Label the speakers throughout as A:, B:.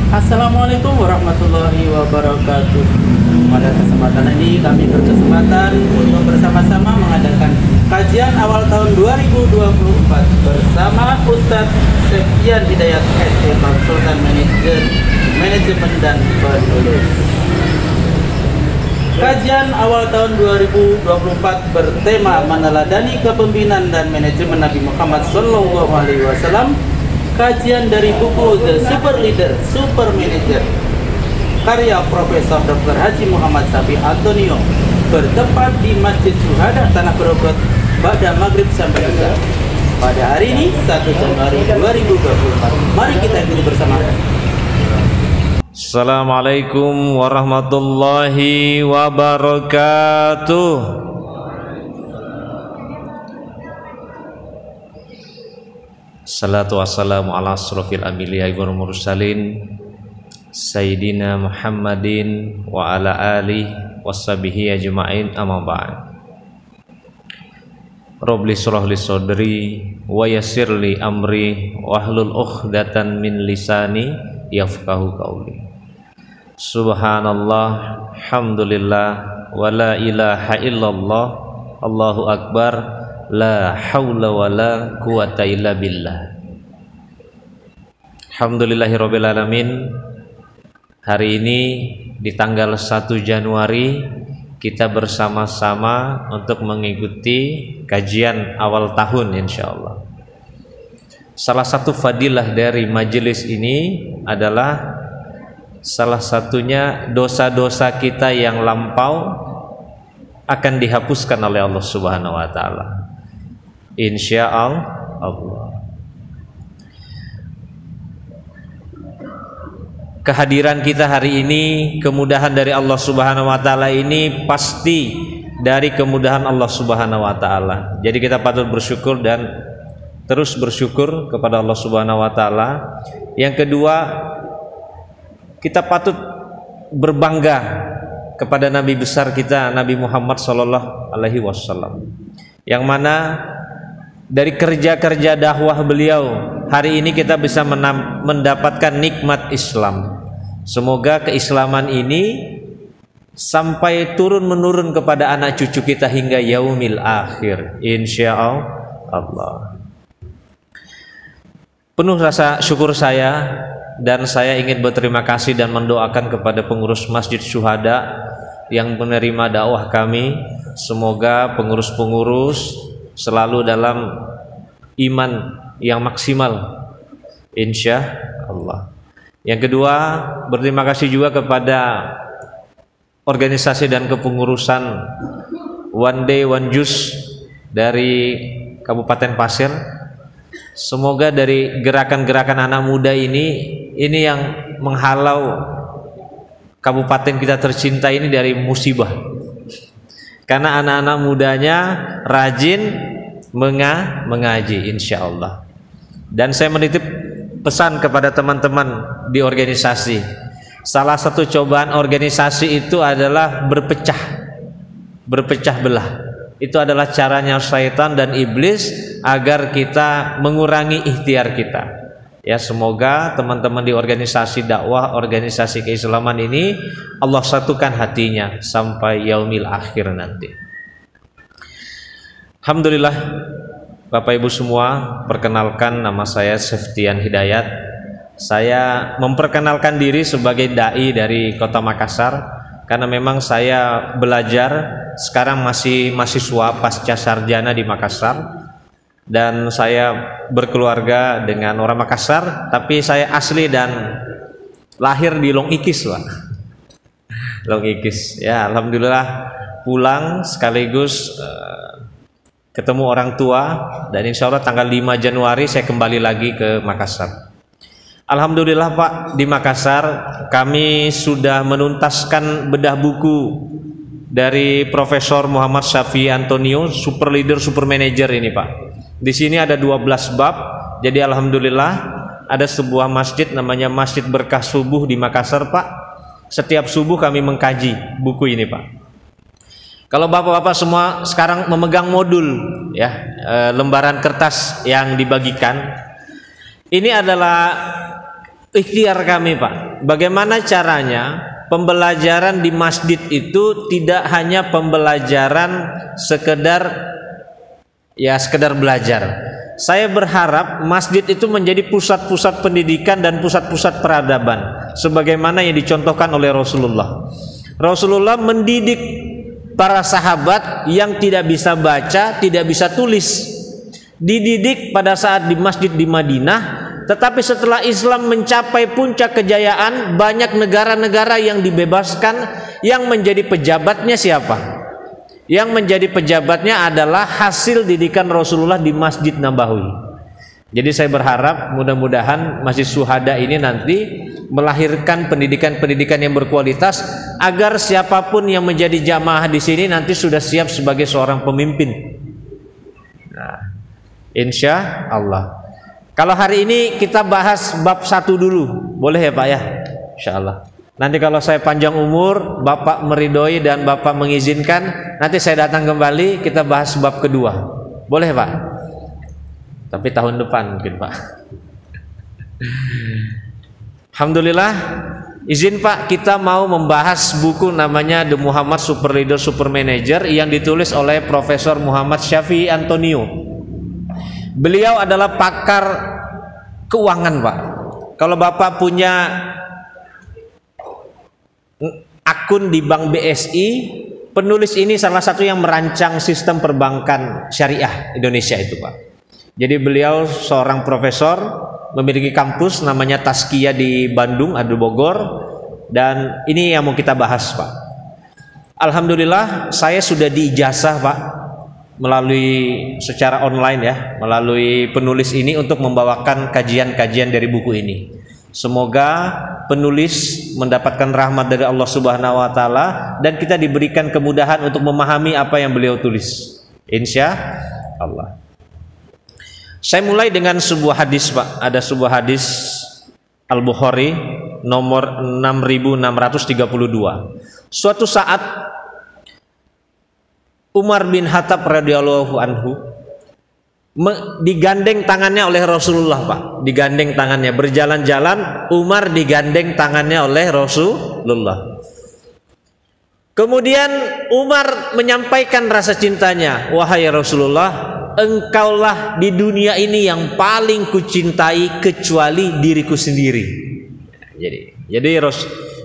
A: Assalamualaikum warahmatullahi wabarakatuh. Pada kesempatan ini kami berkesempatan untuk bersama-sama mengadakan kajian awal tahun 2024 bersama Ustadz Septian Hidayat SE Konsultan Manajemen dan Penulis. Kajian awal tahun 2024 bertema meneladani kepemimpinan dan manajemen Nabi Muhammad SAW. Kajian dari buku The Super Leader, Super Manager karya Profesor Dr. Haji Muhammad Safi Antonio, bertempat di Masjid Syuhada Tanah Grogol pada maghrib sampai isya pada hari ini 1 Januari 2024. Mari kita ikuti bersama.
B: Assalamualaikum warahmatullahi wabarakatuh. Salatu wassalamu ala asrofil anbiya'i wal mursalin Sayyidina Muhammadin wa ala alihi washabihi ajma'in, amma ba'd. Rabbi shrah li sadri wa yassir li amri wahlul 'uqdatan min lisani yafqahu qawli. Subhanallah, alhamdulillah, wa la ilaha illallah, Allahu akbar, la haula wa la quwata illa billah. Alhamdulillahirabbil alamin. Hari ini di tanggal 1 Januari kita bersama-sama untuk mengikuti kajian awal tahun insyaallah. Salah satu fadilah dari majelis ini adalah salah satunya dosa-dosa kita yang lampau akan dihapuskan oleh Allah Subhanahu wa taala. Insyaallah. Kehadiran kita hari ini, kemudahan dari Allah Subhanahu wa taala ini pasti dari kemudahan Allah Subhanahu wa taala. Jadi kita patut bersyukur dan terus bersyukur kepada Allah Subhanahu wa taala. Yang kedua, kita patut berbangga kepada Nabi besar kita, Nabi Muhammad sallallahu alaihi wasallam. Yang mana dari kerja-kerja dakwah beliau hari ini kita bisa mendapatkan nikmat Islam. Semoga keislaman ini sampai turun menurun kepada anak cucu kita hingga yaumil akhir insyaallah. Penuh rasa syukur saya, dan saya ingin berterima kasih dan mendoakan kepada pengurus Masjid Syuhada yang menerima dakwah kami. Semoga pengurus-pengurus selalu dalam iman yang maksimal insya Allah. Yang kedua, berterima kasih juga kepada organisasi dan kepengurusan One Day One Juice dari Kabupaten Pasir. Semoga dari gerakan-gerakan anak muda ini yang menghalau kabupaten kita tercinta ini dari musibah. Karena anak-anak mudanya rajin mengaji insya Allah. Dan saya menitip pesan kepada teman-teman di organisasi. Salah satu cobaan organisasi itu adalah berpecah belah. Itu adalah caranya syaitan dan iblis agar kita mengurangi ikhtiar kita. Ya, semoga teman-teman di organisasi dakwah, organisasi keislaman ini Allah satukan hatinya sampai yaumil akhir nanti. Alhamdulillah, Bapak Ibu semua, perkenalkan nama saya Septian Hidayat. Saya memperkenalkan diri sebagai dai dari Kota Makassar karena memang saya belajar sekarang masih mahasiswa pasca sarjana di Makassar. Dan saya berkeluarga dengan orang Makassar, tapi saya asli dan lahir di Long Ikis, Pak. Long Ikis. Ya, alhamdulillah pulang sekaligus ketemu orang tua, dan insya Allah tanggal 5 Januari saya kembali lagi ke Makassar. Alhamdulillah Pak, di Makassar kami sudah menuntaskan bedah buku dari Profesor Muhammad Safi Antonio, Super Leader, Super Manager ini Pak. Di sini ada 12 bab. Jadi alhamdulillah ada sebuah masjid namanya Masjid Berkah Subuh di Makassar Pak. Setiap subuh kami mengkaji buku ini Pak. Kalau bapak-bapak semua sekarang memegang modul ya, lembaran kertas yang dibagikan, ini adalah ikhtiar kami Pak, bagaimana caranya pembelajaran di masjid itu tidak hanya pembelajaran sekedar belajar. Saya berharap masjid itu menjadi pusat-pusat pendidikan dan pusat-pusat peradaban sebagaimana yang dicontohkan oleh Rasulullah. Rasulullah mendidik para sahabat yang tidak bisa baca, tidak bisa tulis. Dididik pada saat di masjid di Madinah, tetapi setelah Islam mencapai puncak kejayaan, banyak negara-negara yang dibebaskan. Yang menjadi pejabatnya siapa? Yang menjadi pejabatnya adalah hasil didikan Rasulullah di Masjid Nabawi. Jadi saya berharap mudah-mudahan Masjid Syuhada ini nanti melahirkan pendidikan-pendidikan yang berkualitas agar siapapun yang menjadi jamaah di sini nanti sudah siap sebagai seorang pemimpin. Nah, insya Allah. Kalau hari ini kita bahas bab 1 dulu, boleh ya Pak ya? Insya Allah. Nanti kalau saya panjang umur, Bapak meridhoi dan Bapak mengizinkan, nanti saya datang kembali, kita bahas bab kedua. Boleh Pak? Tapi tahun depan mungkin Pak. Alhamdulillah, izin Pak, kita mau membahas buku namanya The Muhammad Super Leader Super Manager yang ditulis oleh Profesor Muhammad Syafi'i Antonio. Beliau adalah pakar keuangan Pak. Kalau Bapak punya akun di Bank BSI, penulis ini salah satu yang merancang sistem perbankan syariah Indonesia itu Pak. Jadi beliau seorang profesor, memiliki kampus namanya Tazkiyah di Bandung, Adu Bogor, dan ini yang mau kita bahas Pak. Alhamdulillah saya sudah diijazah Pak melalui secara online ya, melalui penulis ini untuk membawakan kajian-kajian dari buku ini. Semoga penulis mendapatkan rahmat dari Allah Subhanahu wa taala dan kita diberikan kemudahan untuk memahami apa yang beliau tulis. Insya Allah. Saya mulai dengan sebuah hadis Pak. Ada sebuah hadis Al-Bukhari nomor 6632. Suatu saat Umar bin Khattab radhiyallahu anhu digandeng tangannya oleh Rasulullah Pak. Digandeng tangannya, berjalan-jalan Umar digandeng tangannya oleh Rasulullah. Kemudian Umar menyampaikan rasa cintanya, wahai Rasulullah, engkaulah di dunia ini yang paling kucintai kecuali diriku sendiri.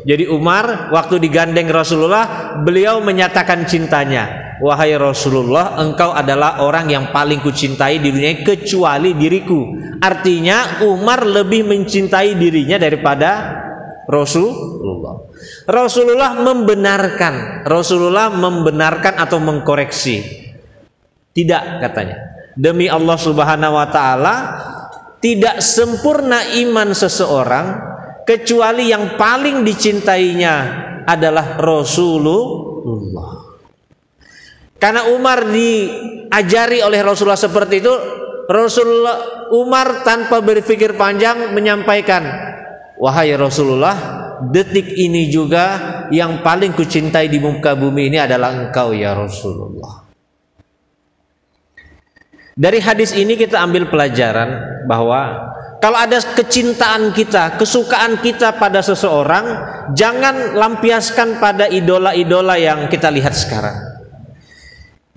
B: Jadi Umar waktu digandeng Rasulullah, beliau menyatakan cintanya, wahai Rasulullah, engkau adalah orang yang paling kucintai di dunia kecuali diriku. Artinya Umar lebih mencintai dirinya daripada Rasulullah. Rasulullah membenarkan atau mengkoreksi. Tidak, katanya, demi Allah Subhanahu wa taala, tidak sempurna iman seseorang kecuali yang paling dicintainya adalah Rasulullah. Karena Umar diajari oleh Rasulullah seperti itu, Umar tanpa berpikir panjang menyampaikan, wahai Rasulullah, detik ini juga yang paling kucintai di muka bumi ini adalah engkau ya Rasulullah. Dari hadis ini kita ambil pelajaran bahwa kalau ada kecintaan kita, kesukaan kita pada seseorang, jangan lampiaskan pada idola-idola yang kita lihat sekarang.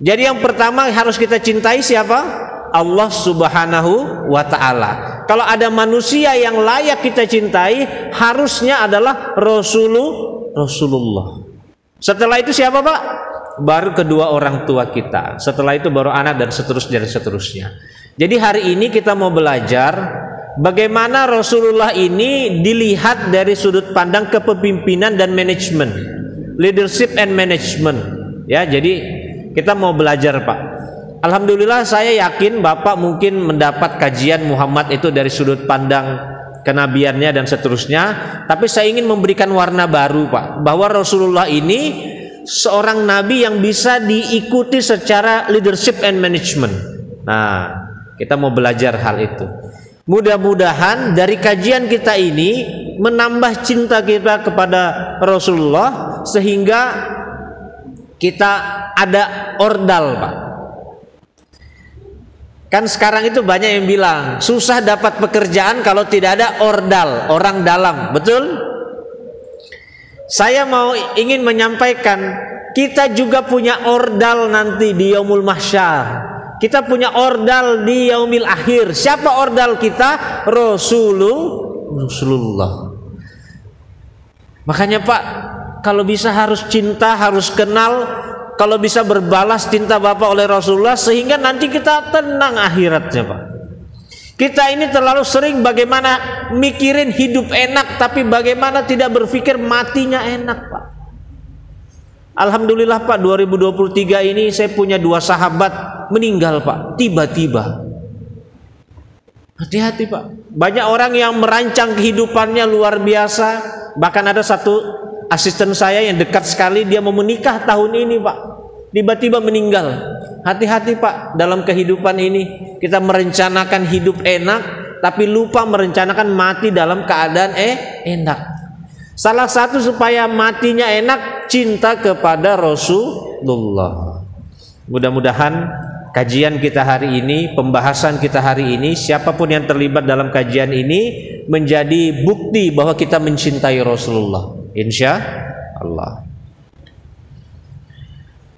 B: Jadi yang pertama harus kita cintai siapa? Allah Subhanahu wa ta'ala. Kalau ada manusia yang layak kita cintai, harusnya adalah Rasulullah. Setelah itu siapa Pak? Baru kedua orang tua kita. Setelah itu baru anak dan seterusnya. Jadi hari ini kita mau belajar bagaimana Rasulullah ini dilihat dari sudut pandang kepemimpinan dan manajemen, leadership and management. Ya, jadi kita mau belajar Pak. Alhamdulillah saya yakin Bapak mungkin mendapat kajian Muhammad itu dari sudut pandang kenabiannya dan seterusnya. Tapi saya ingin memberikan warna baru Pak, bahwa Rasulullah ini seorang nabi yang bisa diikuti secara leadership and management. Nah, kita mau belajar hal itu. Mudah-mudahan dari kajian kita ini menambah cinta kita kepada Rasulullah sehingga kita ada ordal Pak. Kan sekarang itu banyak yang bilang susah dapat pekerjaan kalau tidak ada ordal, orang dalam, betul? Saya ingin menyampaikan, kita juga punya ordal nanti di yaumul mahsyar. Kita punya ordal di yaumil akhir. Siapa ordal kita? Rasulullah. Makanya Pak, kalau bisa harus cinta, harus kenal. Kalau bisa berbalas cinta Bapak oleh Rasulullah, sehingga nanti kita tenang akhiratnya Pak. Kita ini terlalu sering bagaimana mikirin hidup enak, tapi bagaimana tidak berpikir matinya enak Pak. Alhamdulillah Pak, 2023 ini saya punya 2 sahabat meninggal Pak, tiba-tiba. Hati-hati Pak. Banyak orang yang merancang kehidupannya luar biasa. Bahkan ada satu asisten saya yang dekat sekali, dia mau menikah tahun ini Pak, tiba-tiba meninggal. Hati-hati Pak, dalam kehidupan ini kita merencanakan hidup enak, tapi lupa merencanakan mati dalam keadaan enak. Salah satu supaya matinya enak, cinta kepada Rasulullah. Mudah-mudahan kajian kita hari ini, pembahasan kita hari ini, siapapun yang terlibat dalam kajian ini menjadi bukti bahwa kita mencintai Rasulullah, insya Allah.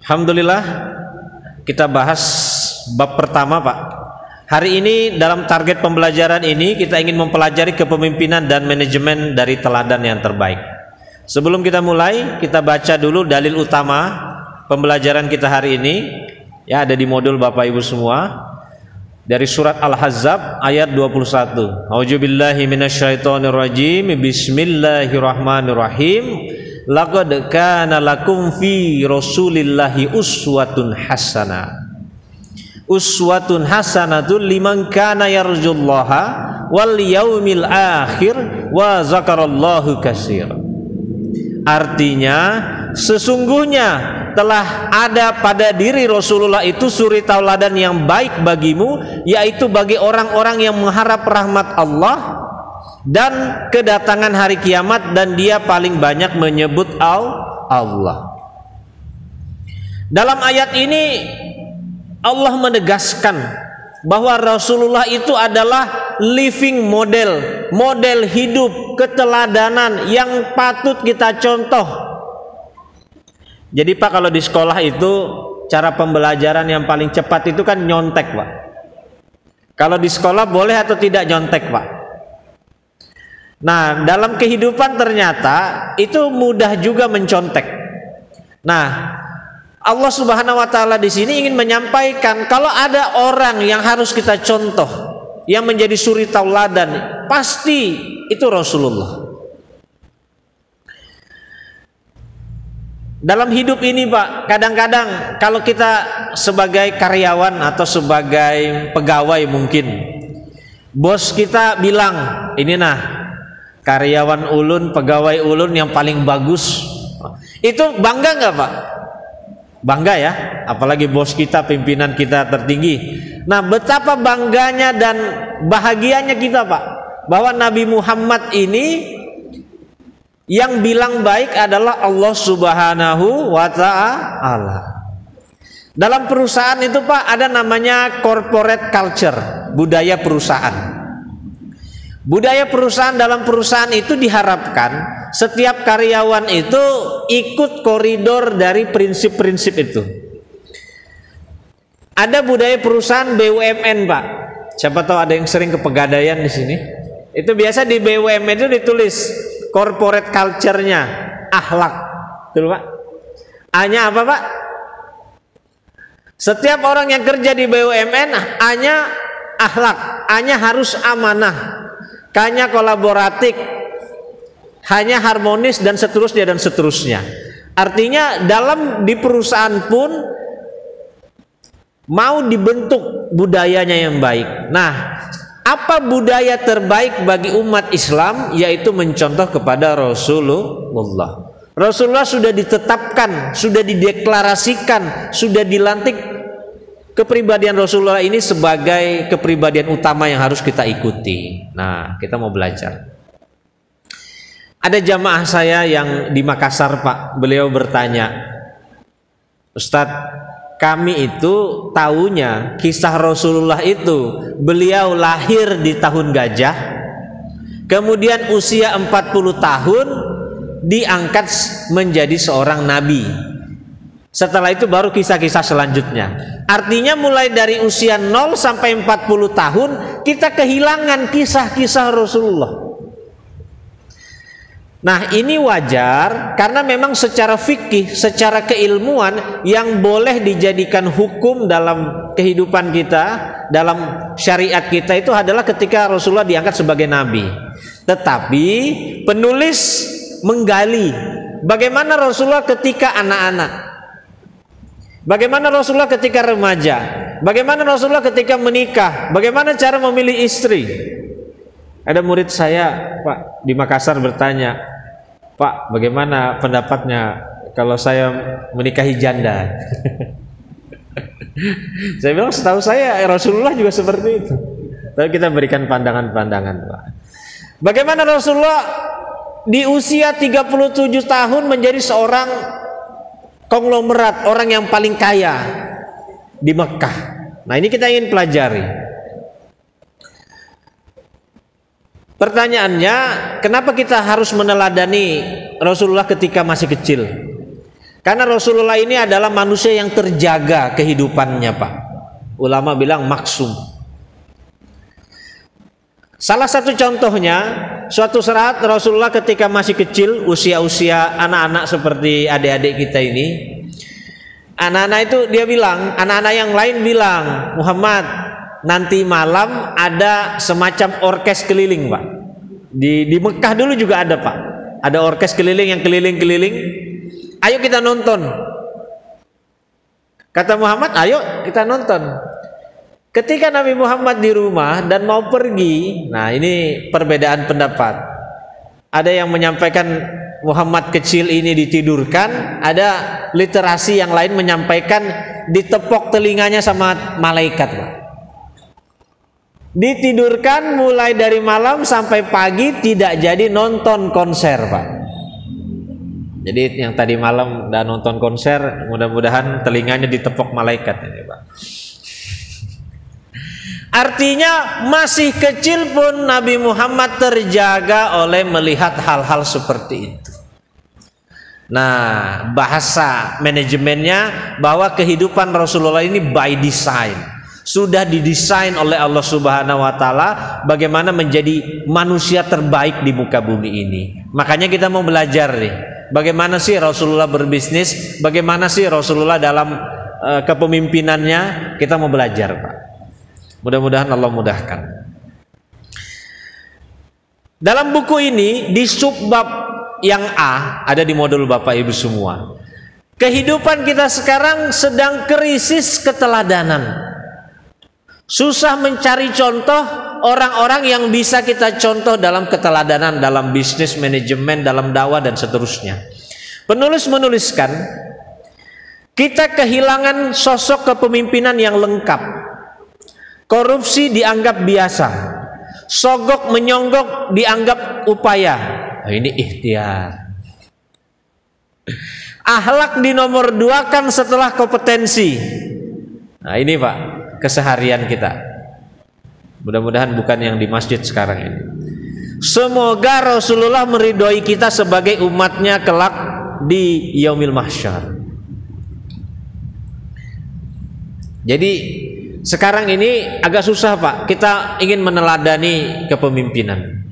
B: Alhamdulillah, kita bahas bab pertama Pak. Hari ini dalam target pembelajaran ini kita ingin mempelajari kepemimpinan dan manajemen dari teladan yang terbaik. Sebelum kita mulai, kita baca dulu dalil utama pembelajaran kita hari ini. Ya, ada di modul Bapak Ibu semua. Dari surat Al-Ahzab ayat 21. A'udzubillahi minasyaitonirrajim. Bismillahirrahmanirrahim. Laqad kana lakum fi Rasulillahi uswatun hasanah. Uswatun hasanatun liman kana yarjullaha wal yaumil akhir wa zakarallahu katsir. Artinya, sesungguhnya telah ada pada diri Rasulullah itu suri tauladan yang baik bagimu, yaitu bagi orang-orang yang mengharap rahmat Allah dan kedatangan hari kiamat, dan dia paling banyak menyebut Allah. Dalam ayat ini Allah menegaskan bahwa Rasulullah itu adalah living model, model hidup keteladanan yang patut kita contoh. Jadi Pak, kalau di sekolah itu cara pembelajaran yang paling cepat itu kan nyontek Pak. Kalau di sekolah boleh atau tidak nyontek Pak? Nah, dalam kehidupan ternyata itu mudah juga mencontek. Nah, Allah Subhanahu wa taala di sini ingin menyampaikan kalau ada orang yang harus kita contoh, yang menjadi suri tauladan, pasti itu Rasulullah. Dalam hidup ini Pak, kadang-kadang kalau kita sebagai karyawan atau sebagai pegawai mungkin, bos kita bilang, ini nah karyawan ulun, pegawai ulun yang paling bagus. Itu bangga nggak Pak? Bangga ya, apalagi bos kita, pimpinan kita tertinggi. Nah, betapa bangganya dan bahagianya kita Pak, bahwa Nabi Muhammad ini yang bilang baik adalah Allah Subhanahu wa ta'ala. Dalam perusahaan itu Pak, ada namanya corporate culture, budaya perusahaan. Budaya perusahaan, dalam perusahaan itu diharapkan setiap karyawan itu ikut koridor dari prinsip-prinsip itu. Ada budaya perusahaan BUMN Pak. Siapa tahu ada yang sering ke Pegadaian di sini. Itu biasa di BUMN itu ditulis corporate culture-nya akhlak. Betul Pak? A-nya apa Pak? Setiap orang yang kerja di BUMN A-nya akhlak, A-nya harus amanah, K-nya kolaboratif, hanya harmonis, dan seterusnya dan seterusnya. Artinya di perusahaan pun mau dibentuk budayanya yang baik. Nah, apa budaya terbaik bagi umat Islam? Yaitu mencontoh kepada Rasulullah. Rasulullah sudah ditetapkan, sudah dideklarasikan, sudah dilantik kepribadian Rasulullah ini sebagai kepribadian utama yang harus kita ikuti. Nah, kita mau belajar. Ada jamaah saya yang di Makassar Pak, beliau bertanya, Ustadz, kami itu tahunya kisah Rasulullah itu beliau lahir di tahun gajah, kemudian usia 40 tahun diangkat menjadi seorang nabi. Setelah itu baru kisah-kisah selanjutnya. Artinya mulai dari usia 0 sampai 40 tahun kita kehilangan kisah-kisah Rasulullah. Nah, ini wajar karena memang secara fikih, secara keilmuan yang boleh dijadikan hukum dalam kehidupan kita, dalam syariat kita itu adalah ketika Rasulullah diangkat sebagai nabi. Tetapi penulis menggali bagaimana Rasulullah ketika anak-anak, bagaimana Rasulullah ketika remaja, bagaimana Rasulullah ketika menikah, bagaimana cara memilih istri. Ada murid saya, Pak, di Makassar bertanya, Pak, bagaimana pendapatnya kalau saya menikahi janda? Saya bilang, setahu saya Rasulullah juga seperti itu. Tapi kita berikan pandangan-pandangan, Pak. Bagaimana Rasulullah di usia 37 tahun menjadi seorang konglomerat, orang yang paling kaya di Mekah. Nah, ini kita ingin pelajari. Pertanyaannya, kenapa kita harus meneladani Rasulullah ketika masih kecil? Karena Rasulullah ini adalah manusia yang terjaga kehidupannya, Pak. Ulama bilang maksum. Salah satu contohnya, suatu saat Rasulullah ketika masih kecil, usia-usia anak-anak seperti adik-adik kita ini, anak-anak itu dia bilang, anak-anak yang lain bilang, Muhammad, nanti malam ada semacam orkes keliling, Pak. Di Mekah dulu juga ada, Pak. Ada orkes keliling yang keliling-keliling. Ayo kita nonton. Kata Muhammad, ayo kita nonton. Ketika Nabi Muhammad di rumah dan mau pergi, nah ini perbedaan pendapat. Ada yang menyampaikan Muhammad kecil ini ditidurkan, ada literasi yang lain menyampaikan ditepok telinganya sama malaikat, Pak. Ditidurkan mulai dari malam sampai pagi, tidak jadi nonton konser, Pak. Jadi yang tadi malam udah nonton konser, mudah-mudahan telinganya ditepok malaikat ini, Pak. Artinya masih kecil pun Nabi Muhammad terjaga oleh melihat hal-hal seperti itu. Nah, bahasa manajemennya bahwa kehidupan Rasulullah ini by design. Sudah didesain oleh Allah Subhanahu wa taala bagaimana menjadi manusia terbaik di muka bumi ini. Makanya kita mau belajar nih, bagaimana sih Rasulullah berbisnis, bagaimana sih Rasulullah dalam kepemimpinannya, kita mau belajar, Pak. Mudah-mudahan Allah mudahkan. Dalam buku ini di subbab yang A, ada di modul Bapak Ibu semua. Kehidupan kita sekarang sedang krisis keteladanan. Susah mencari contoh orang-orang yang bisa kita contoh dalam keteladanan, dalam bisnis, manajemen, dalam dakwah dan seterusnya. Penulis menuliskan, kita kehilangan sosok kepemimpinan yang lengkap. Korupsi dianggap biasa, sogok menyonggok dianggap upaya. Nah, ini ikhtiar. Akhlak dinomor duakan setelah kompetensi. Nah, ini, Pak, keseharian kita. Mudah-mudahan bukan yang di masjid sekarang ini. Semoga Rasulullah meridhoi kita sebagai umatnya kelak di yaumil mahsyar. Jadi sekarang ini agak susah, Pak. Kita ingin meneladani kepemimpinan.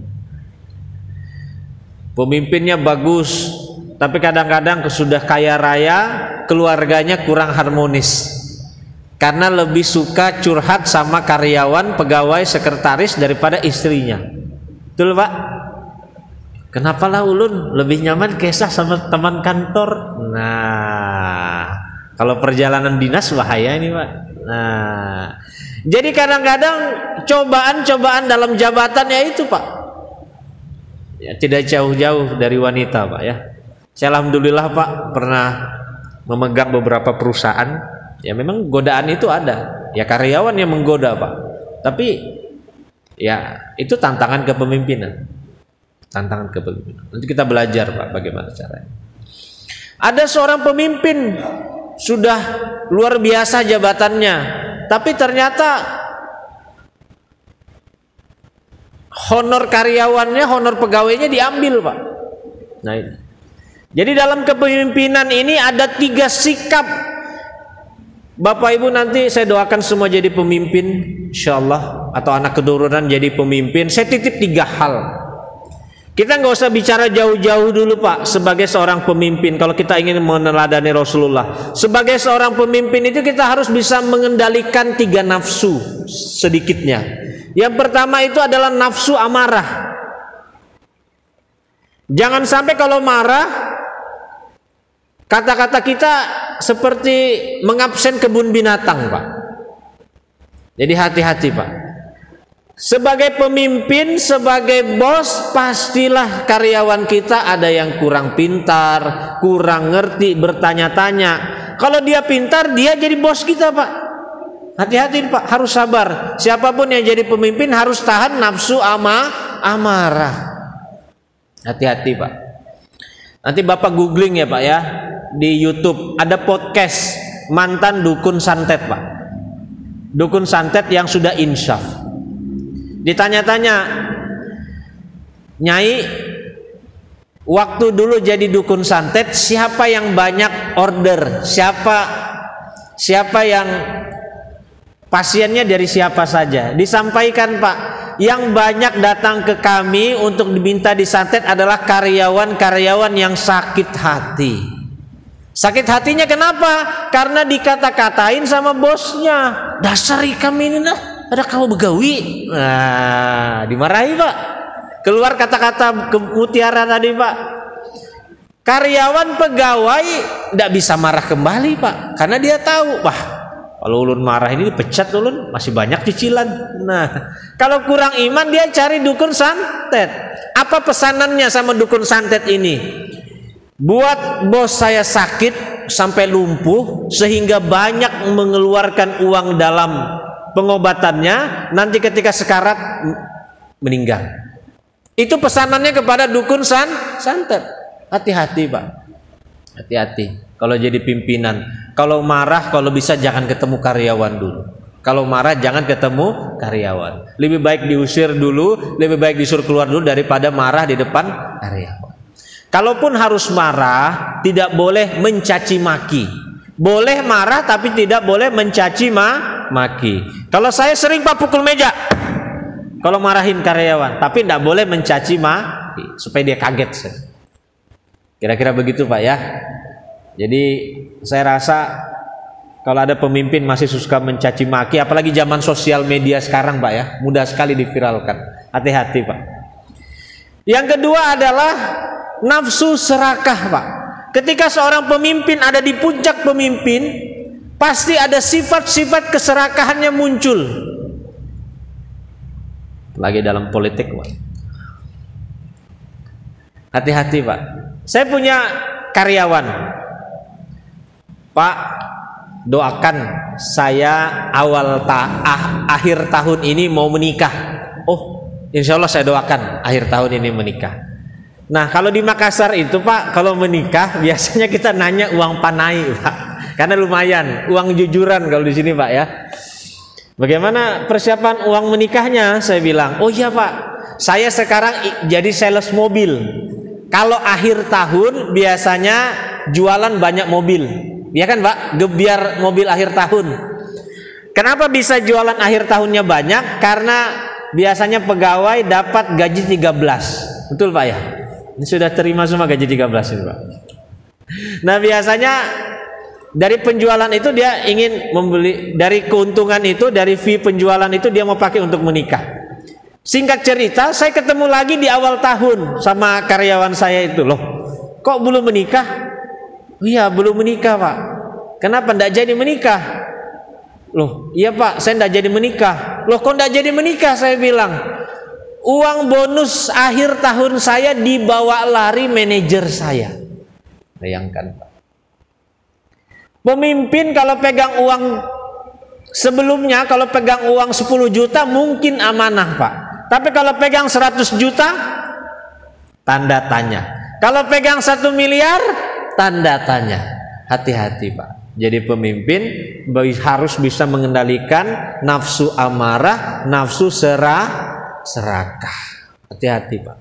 B: Pemimpinnya bagus, tapi kadang-kadang sudah kaya raya, keluarganya kurang harmonis. Karena lebih suka curhat sama karyawan, pegawai, sekretaris daripada istrinya. Betul, Pak? Kenapa lah ulun lebih nyaman kisah sama teman kantor? Nah, kalau perjalanan dinas bahaya ini, Pak. Nah, jadi kadang-kadang cobaan-cobaan dalam jabatannya itu, Pak, ya, tidak jauh-jauh dari wanita, Pak, ya. Saya alhamdulillah, Pak, pernah memegang beberapa perusahaan. Ya memang godaan itu ada, ya karyawan yang menggoda, Pak. Tapi ya itu tantangan kepemimpinan. Tantangan kepemimpinan. Nanti kita belajar, Pak, bagaimana caranya. Ada seorang pemimpin sudah luar biasa jabatannya, tapi ternyata honor karyawannya, honor pegawainya diambil, Pak. Nah, ini. Jadi dalam kepemimpinan ini ada 3 sikap. Bapak Ibu, nanti saya doakan semua jadi pemimpin insyaallah, atau anak keturunan jadi pemimpin. Saya titip 3 hal. Kita nggak usah bicara jauh-jauh dulu, Pak. Sebagai seorang pemimpin, kalau kita ingin meneladani Rasulullah, sebagai seorang pemimpin itu kita harus bisa mengendalikan 3 nafsu sedikitnya. Yang pertama itu adalah nafsu amarah. Jangan sampai kalau marah, kata-kata kita seperti mengabsen kebun binatang, Pak. Jadi hati-hati, Pak. Sebagai pemimpin, sebagai bos, pastilah karyawan kita ada yang kurang pintar, kurang ngerti, bertanya-tanya. Kalau dia pintar, dia jadi bos kita, Pak. Hati-hati, Pak. Harus sabar. Siapapun yang jadi pemimpin harus tahan nafsu amarah. Hati-hati, Pak. Nanti Bapak googling ya, Pak ya, di YouTube ada podcast mantan dukun santet, Pak. Dukun santet yang sudah insyaf. Ditanya-tanya, Nyai, waktu dulu jadi dukun santet, siapa yang banyak order? Siapa yang pasiennya dari siapa saja? Disampaikan, Pak, yang banyak datang ke kami untuk diminta disantet adalah karyawan-karyawan yang sakit hati. Sakit hatinya kenapa? Karena dikata-katain sama bosnya. Dasar kami ini nah, ada kamu begawi. Nah, dimarahi, Pak. Keluar kata-kata mutiara tadi, Pak. Karyawan pegawai tidak bisa marah kembali, Pak, karena dia tahu, wah, kalau ulun marah ini dipecat ulun, masih banyak cicilan. Nah, kalau kurang iman dia cari dukun santet. Apa pesanannya sama dukun santet ini? Buat bos saya sakit sampai lumpuh sehingga banyak mengeluarkan uang dalam pengobatannya, nanti ketika sekarat meninggal. Itu pesanannya kepada dukun santet. Hati-hati, Pak. Hati-hati kalau jadi pimpinan. Kalau marah, kalau bisa jangan ketemu karyawan dulu. Kalau marah jangan ketemu karyawan. Lebih baik diusir dulu, lebih baik disuruh keluar dulu daripada marah di depan karyawan. Kalaupun harus marah, tidak boleh mencaci maki. Boleh marah tapi tidak boleh mencaci maki. Kalau saya sering, Pak, pukul meja kalau marahin karyawan, tapi tidak boleh mencaci maki supaya dia kaget. Kira-kira begitu, Pak ya. Jadi saya rasa kalau ada pemimpin masih suka mencaci maki, apalagi zaman sosial media sekarang, Pak ya, mudah sekali diviralkan. Hati-hati, Pak. Yang kedua adalah nafsu serakah, Pak. Ketika seorang pemimpin ada di puncak pemimpin, pasti ada sifat-sifat keserakahannya muncul. Lagi dalam politik, Pak. Hati-hati, Pak. Saya punya karyawan, Pak, doakan saya akhir tahun ini mau menikah. Oh, insya Allah saya doakan akhir tahun ini menikah. Nah, kalau di Makassar itu, Pak, kalau menikah biasanya kita nanya uang panai, Pak, karena lumayan uang jujuran kalau di sini, Pak ya. Bagaimana persiapan uang menikahnya? Saya bilang, oh iya, Pak, saya sekarang jadi sales mobil. Kalau akhir tahun biasanya jualan banyak mobil, ya kan, Pak? Gebiar mobil akhir tahun. Kenapa bisa jualan akhir tahunnya banyak? Karena biasanya pegawai dapat gaji 13. Betul, Pak ya? Ini sudah terima semua gaji 13 ini, Pak. Nah, biasanya dari penjualan itu dia ingin membeli, dari keuntungan itu, dari fee penjualan itu dia mau pakai untuk menikah. Singkat cerita, saya ketemu lagi di awal tahun sama karyawan saya itu. Loh, kok belum menikah? Iya, belum menikah, Pak. Kenapa tidak jadi menikah? Loh, iya, Pak, saya tidak jadi menikah. Loh, kok tidak jadi menikah? Saya bilang, uang bonus akhir tahun saya dibawa lari manajer saya. Bayangkan, Pak. Pemimpin kalau pegang uang sebelumnya, kalau pegang uang 10 juta mungkin amanah, Pak. Tapi kalau pegang 100 juta, tanda tanya. Kalau pegang 1 miliar, tanda tanya. Hati-hati, Pak. Jadi pemimpin harus bisa mengendalikan nafsu amarah, nafsu serakah. Hati-hati Pak.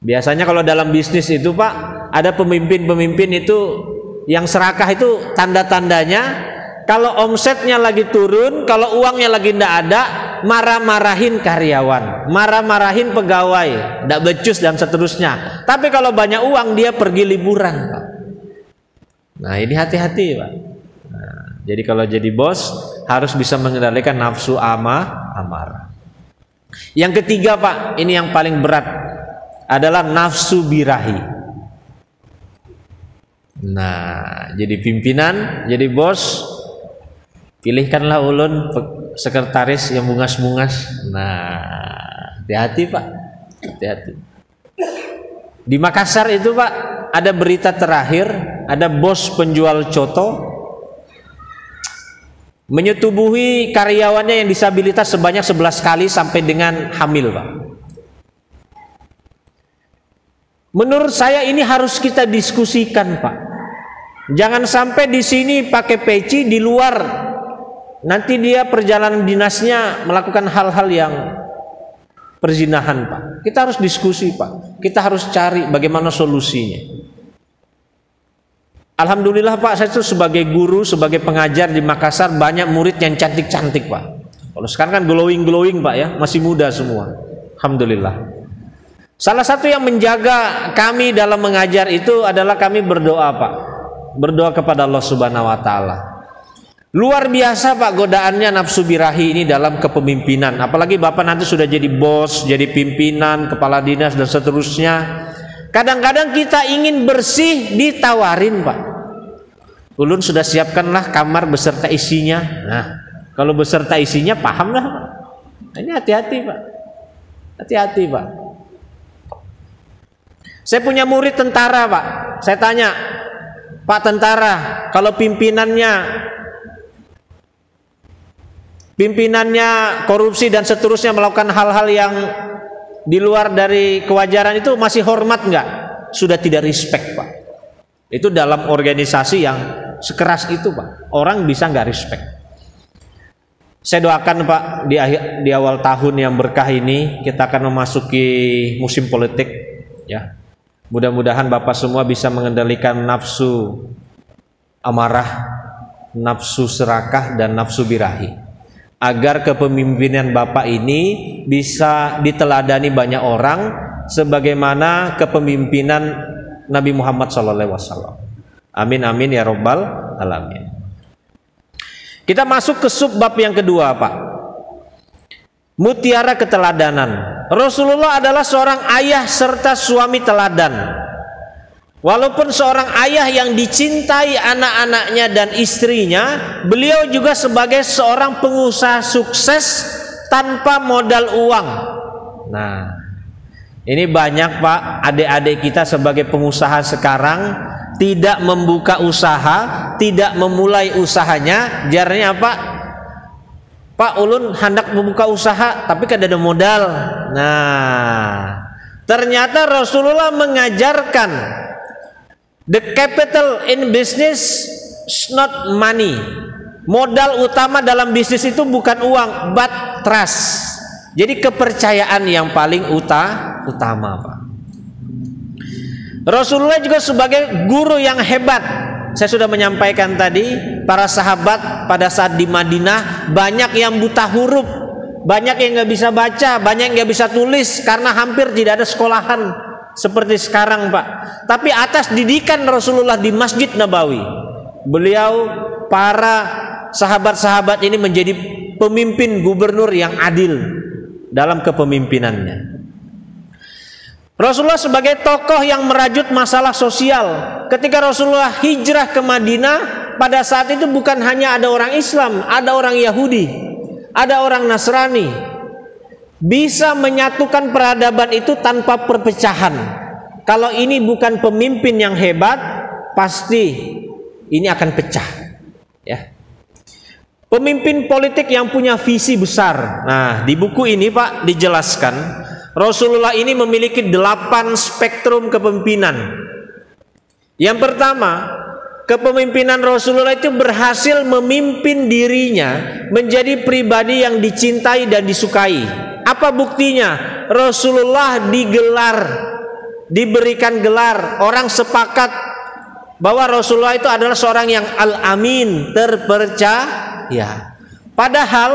B: Biasanya kalau dalam bisnis itu Pak, ada pemimpin-pemimpin itu yang serakah itu tanda-tandanya kalau omsetnya lagi turun, kalau uangnya lagi tidak ada, marah-marahin karyawan, marah-marahin pegawai, tidak becus dan seterusnya. Tapi kalau banyak uang dia pergi liburan Pak. Nah ini hati-hati Pak. Nah, jadi kalau jadi bos harus bisa mengendalikan nafsu amarah. Yang ketiga Pak, ini yang paling berat adalah nafsu birahi. Nah, jadi pimpinan, jadi bos, pilihkanlah ulun sekretaris yang bungas-bungas. Nah, hati-hati Pak, hati-hati. Di Makassar itu Pak, ada berita terakhir, ada bos penjual coto menyetubuhi karyawannya yang disabilitas sebanyak 11 kali sampai dengan hamil Pak. Menurut saya ini harus kita diskusikan Pak. Jangan sampai di sini pakai peci, di luar nanti dia perjalanan dinasnya melakukan hal-hal yang perzinahan Pak. Kita harus diskusi Pak. Kita harus cari bagaimana solusinya. Alhamdulillah Pak, saya itu sebagai guru, sebagai pengajar di Makassar banyak murid yang cantik-cantik Pak. Kalau sekarang kan glowing-glowing Pak ya, masih muda semua. Alhamdulillah. Salah satu yang menjaga kami dalam mengajar itu adalah kami berdoa Pak. Berdoa kepada Allah Subhanahu wa taala. Luar biasa Pak godaannya nafsu birahi ini dalam kepemimpinan. Apalagi Bapak nanti sudah jadi bos, jadi pimpinan, kepala dinas dan seterusnya. Kadang-kadang kita ingin bersih ditawarin Pak. Ulun sudah siapkanlah kamar beserta isinya. Nah, kalau beserta isinya pahamlah Pak. Ini hati-hati Pak. Hati-hati Pak. Saya punya murid tentara Pak. Saya tanya, Pak tentara, kalau pimpinannya korupsi dan seterusnya melakukan hal-hal yang di luar dari kewajaran itu masih hormat nggak? Sudah tidak respect Pak. Itu dalam organisasi yang sekeras itu Pak. Orang bisa nggak respect. Saya doakan Pak di awal tahun yang berkah ini kita akan memasuki musim politik ya. Mudah-mudahan Bapak semua bisa mengendalikan nafsu amarah, nafsu serakah dan nafsu birahi. Agar kepemimpinan Bapak ini bisa diteladani banyak orang sebagaimana kepemimpinan Nabi Muhammad SAW. Amin amin ya robbal alamin. Kita masuk ke subbab yang kedua Pak. Mutiara keteladanan. Rasulullah adalah seorang ayah serta suami teladan. Walaupun seorang ayah yang dicintai anak-anaknya dan istrinya, beliau juga sebagai seorang pengusaha sukses tanpa modal uang. Nah, ini banyak Pak adik-adik kita sebagai pengusaha sekarang tidak membuka usaha, tidak memulai usahanya. Jarnya apa? Pak ulun hendak membuka usaha tapi kada ada modal. Nah, ternyata Rasulullah mengajarkan the capital in business is not money. Modal utama dalam bisnis itu bukan uang, but trust. Jadi kepercayaan yang paling utama Pak. Rasulullah juga sebagai guru yang hebat. Saya sudah menyampaikan tadi, para sahabat pada saat di Madinah banyak yang buta huruf, banyak yang nggak bisa baca, banyak yang nggak bisa tulis karena hampir tidak ada sekolahan seperti sekarang Pak. Tapi atas didikan Rasulullah di Masjid Nabawi, beliau para sahabat-sahabat ini menjadi pemimpin gubernur yang adil dalam kepemimpinannya. Rasulullah sebagai tokoh yang merajut masalah sosial. Ketika Rasulullah hijrah ke Madinah, pada saat itu bukan hanya ada orang Islam, ada orang Yahudi, ada orang Nasrani. Bisa menyatukan peradaban itu tanpa perpecahan. Kalau ini bukan pemimpin yang hebat, pasti ini akan pecah. Ya. Pemimpin politik yang punya visi besar. Nah, di buku ini Pak dijelaskan Rasulullah ini memiliki 8 spektrum kepemimpinan. Yang pertama, kepemimpinan Rasulullah itu berhasil memimpin dirinya menjadi pribadi yang dicintai dan disukai. Apa buktinya? Rasulullah diberikan gelar, orang sepakat bahwa Rasulullah itu adalah seorang yang al-amin, terpercaya. Padahal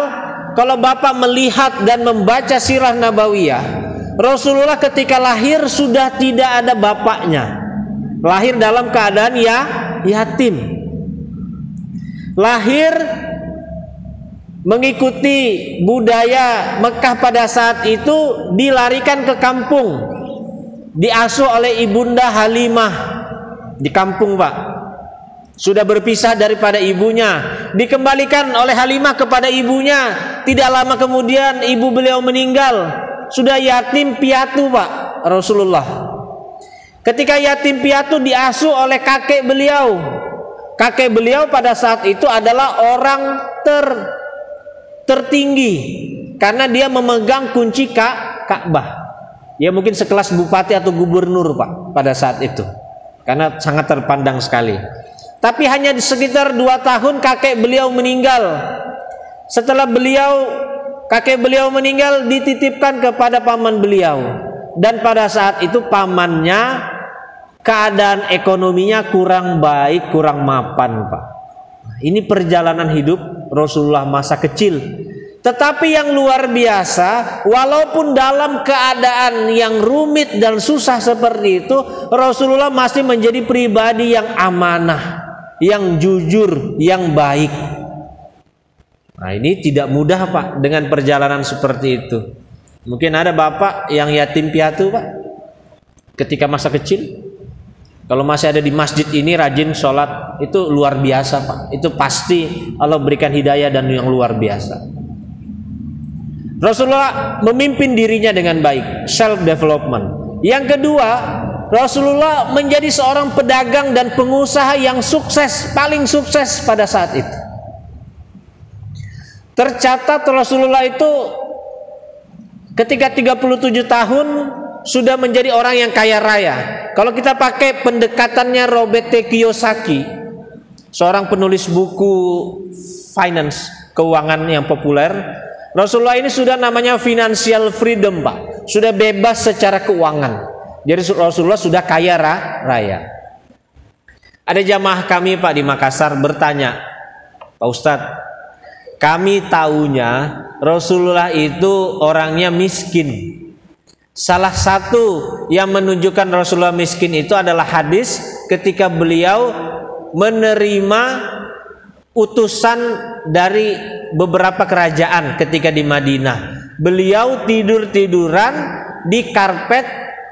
B: kalau Bapak melihat dan membaca sirah nabawiyah, Rasulullah ketika lahir sudah tidak ada bapaknya. Lahir dalam keadaan yatim. Lahir mengikuti budaya Mekah pada saat itu, dilarikan ke kampung, diasuh oleh ibunda Halimah di kampung, Pak. Sudah berpisah daripada ibunya, dikembalikan oleh Halimah kepada ibunya. Tidak lama kemudian ibu beliau meninggal, sudah yatim piatu, Pak, Rasulullah. Ketika yatim piatu diasuh oleh kakek beliau. Kakek beliau pada saat itu adalah orang tertinggi karena dia memegang kunci Ka'bah. Ya mungkin sekelas bupati atau gubernur, Pak, pada saat itu. Karena sangat terpandang sekali. Tapi hanya di sekitar 2 tahun kakek beliau meninggal. Setelah kakek beliau meninggal, dititipkan kepada paman beliau. Dan pada saat itu pamannya keadaan ekonominya kurang baik, kurang mapan, Pak. Ini perjalanan hidup Rasulullah masa kecil. Tetapi yang luar biasa, walaupun dalam keadaan yang rumit dan susah seperti itu, Rasulullah masih menjadi pribadi yang amanah, yang jujur, yang baik. Nah, ini tidak mudah, Pak, dengan perjalanan seperti itu. Mungkin ada bapak yang yatim piatu, Pak, ketika masa kecil. Kalau masih ada di masjid ini rajin sholat, itu luar biasa, Pak. Itu pasti Allah berikan hidayah dan yang luar biasa. Rasulullah memimpin dirinya dengan baik, self development. Yang kedua, Rasulullah menjadi seorang pedagang dan pengusaha yang sukses, paling sukses pada saat itu. Tercatat Rasulullah itu ketika 37 tahun sudah menjadi orang yang kaya raya. Kalau kita pakai pendekatannya Robert T. Kiyosaki, seorang penulis buku finance, keuangan yang populer, Rasulullah ini sudah namanya financial freedom, Pak. Sudah bebas secara keuangan. Jadi Rasulullah sudah kaya raya. Ada jamaah kami, Pak, di Makassar bertanya, Pak Ustadz, kami taunya Rasulullah itu orangnya miskin. Salah satu yang menunjukkan Rasulullah miskin itu adalah hadis ketika beliau menerima utusan dari beberapa kerajaan ketika di Madinah. Beliau tidur-tiduran di karpet,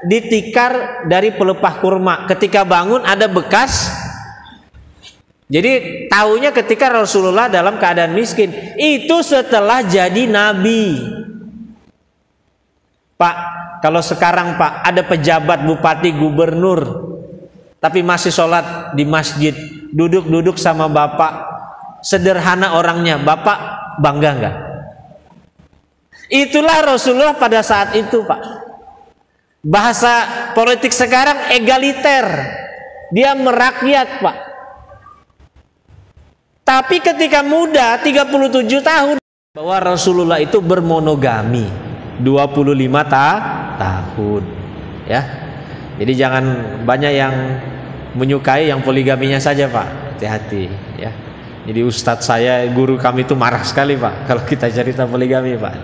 B: di tikar dari pelepah kurma. Ketika bangun ada bekas. Jadi taunya ketika Rasulullah dalam keadaan miskin. Itu setelah jadi nabi. Pak, kalau sekarang, Pak, ada pejabat, bupati, gubernur, tapi masih sholat di masjid, duduk-duduk sama bapak, sederhana orangnya, bapak bangga nggak? Itulah Rasulullah pada saat itu, Pak. Bahasa politik sekarang egaliter, dia merakyat, Pak. Tapi ketika muda 37 tahun, bahwa Rasulullah itu bermonogami 25 tahun, ya. Jadi jangan banyak yang menyukai yang poligaminya saja, Pak. Hati-hati, ya. Jadi ustadz saya, guru kami itu marah sekali, Pak, kalau kita cerita poligami, Pak.